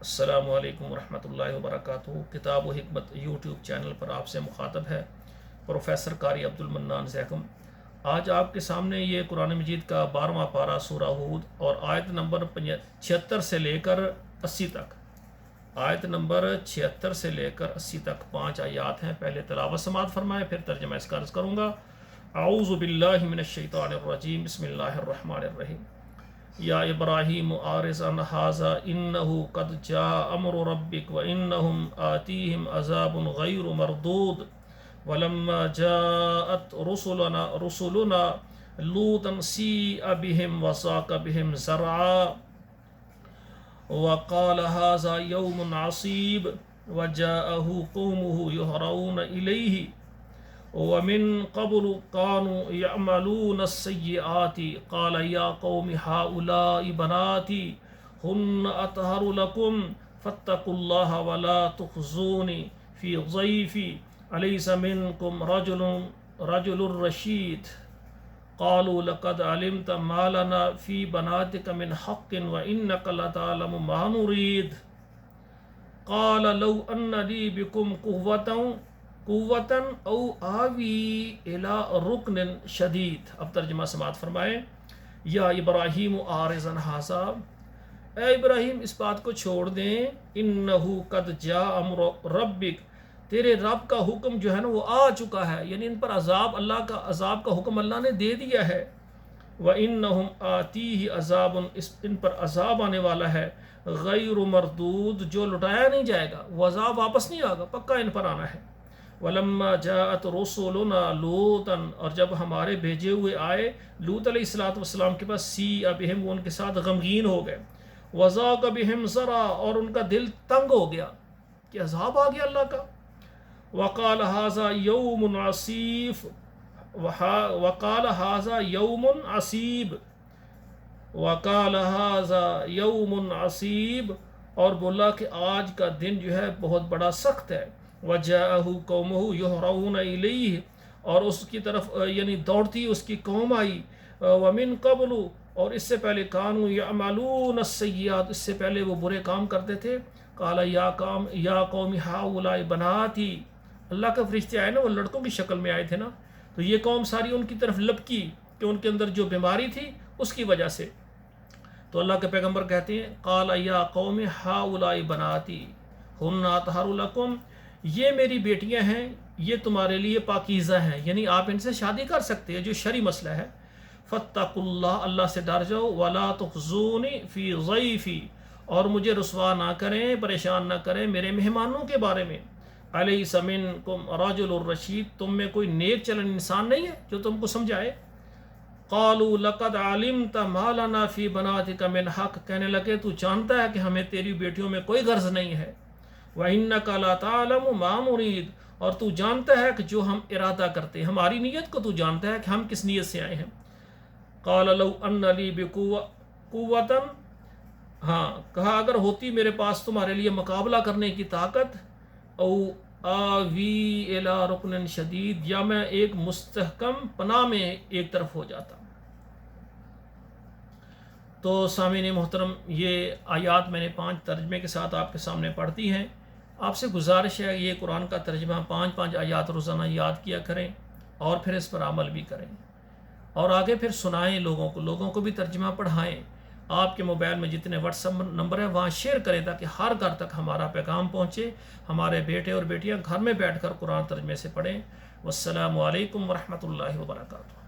السلام علیکم ورحمۃ اللہ وبرکاتہ۔ کتاب و حکمت یوٹیوب چینل پر آپ سے مخاطب ہے پروفیسر قاری عبد المنان زیکم۔ آج آپ کے سامنے یہ قرآن مجید کا 12واں پارہ سورہ ہود اور آیت نمبر 76 سے لے کر 80 تک، آیت نمبر 76 سے لے کر 80 تک 5 آیات ہیں۔ پہلے تلاوت سماعت فرمائیں، پھر ترجمہ اس کا عرض کروں گا۔ اعوذ باللہ من الشیطان الرجیم، بسم اللہ الرحمن الرحیم۔ یا ابراہیم اعرض عن ھذا انہ قد جاء امر ربک وانہم آتیہم عذاب غیر مردود ولما جاءت رسلنا لوطا سیء بہم وضاق بہم ذرعا وقال ھذا یوم عصیب وجاءہ قومہ یہرعون الیہ ومن قبل كانوا يعملون السيئات قال يا قوم هؤلاء بناتي هن أطهر لكم فاتقوا الله ولا تخزوني في ضيفي أليس منكم رجل رشيد قالوا لقد علمت ما لنا في بناتك من حق وإنك لتعلم ما نريد قال لو أن لي بكم قوتاً او آوی الى رکن شدید۔ اب ترجمہ سماعت فرمائیں۔ یا ابراہیم اعرض عن ھذا، اے ابراہیم اس بات کو چھوڑ دیں، انہو قد جاء امر ربک، تیرے رب کا حکم جو ہے نا وہ آ چکا ہے، یعنی ان پر عذاب، اللہ کا عذاب کا حکم اللہ نے دے دیا ہے۔ وَإِنَّهُمْ آتِيهِ عَذَابٌ، ان پر عذاب آنے والا ہے، غیر مردود، جو لٹایا نہیں جائے گا، وہ عذاب واپس نہیں آگا، پکا ان پر آنا ہے۔ وَلَمَّا جَاءَتْ رُسُلُنَا لُوطًا، اور جب ہمارے بھیجے ہوئے آئے لوط علیہ السلام کے پاس، سیء بہم، وہ ان کے ساتھ غمگین ہو گئے، وضاق بہم ذرعا، اور ان کا دل تنگ ہو گیا کہ عذاب آ گیا اللہ کا۔ وقال ھذا یوم عصیب، وقال ھذا یوم عصیب، وقال ھذا یوم عصیب، اور بولا کہ آج کا دن جو ہے بہت بڑا سخت ہے۔ وجاءہ قومہ یہرعون الیہ، اور اس کی طرف یعنی دوڑتی اس کی قوم آئی۔ ومن قبل، اور اس سے پہلے، کانوا یعملون السیئات، اس سے پہلے وہ برے کام کرتے تھے۔ قال یا قوم ھؤلاء بناتی، اللہ کے فرشتے آئے نا، وہ لڑکوں کی شکل میں آئے تھے نا، تو یہ قوم ساری ان کی طرف لپکی کہ ان کے اندر جو بیماری تھی اس کی وجہ سے۔ تو اللہ کے پیغمبر کہتے ہیں، قال یا قوم ھؤلاء بناتی ہن اطہر لکم، یہ میری بیٹیاں ہیں، یہ تمہارے لیے پاکیزہ ہیں، یعنی آپ ان سے شادی کر سکتے ہیں، جو شرعی مسئلہ ہے۔ فاتقوا اللہ، اللہ سے ڈر جاؤ، ولا تخزونی فی ضیفی، اور مجھے رسوا نہ کریں، پریشان نہ کریں میرے مہمانوں کے بارے میں۔ الیس منکم رجل رشید، تم میں کوئی نیک چلن انسان نہیں ہے جو تم کو سمجھائے۔ قالوا لقد علمت ما لنا فی بناتک من حق، کہنے لگے تو جانتا ہے کہ ہمیں تیری بیٹیوں میں کوئی غرض نہیں ہے۔ وَإِنَّكَ لَتَعْلَمُ مَا نُرِيدُ، اور تو جانتا ہے کہ جو ہم ارادہ کرتے ہیں، ہماری نیت کو تو جانتا ہے کہ ہم کس نیت سے آئے ہیں۔ قَالَ لَوْ أَنَّ لِي بِقُوَّةٍ، ہاں کہا اگر ہوتی میرے پاس تمہارے لیے مقابلہ کرنے کی طاقت، او آوی الی رکن شدید، یا میں ایک مستحکم پناہ میں ایک طرف ہو جاتا۔ تو سامعین محترم، یہ آیات میں نے 5 ترجمے کے ساتھ آپ کے سامنے پڑھتی ہیں۔ آپ سے گزارش ہے یہ قرآن کا ترجمہ 5 آیات روزانہ یاد کیا کریں اور پھر اس پر عمل بھی کریں، اور آگے پھر سنائیں لوگوں کو بھی ترجمہ پڑھائیں۔ آپ کے موبائل میں جتنے واٹس ایپ نمبر ہیں وہاں شیئر کریں تاکہ ہر گھر تک ہمارا پیغام پہنچے، ہمارے بیٹے اور بیٹیاں گھر میں بیٹھ کر قرآن ترجمے سے پڑھیں۔ والسلام علیکم ورحمۃ اللہ وبرکاتہ۔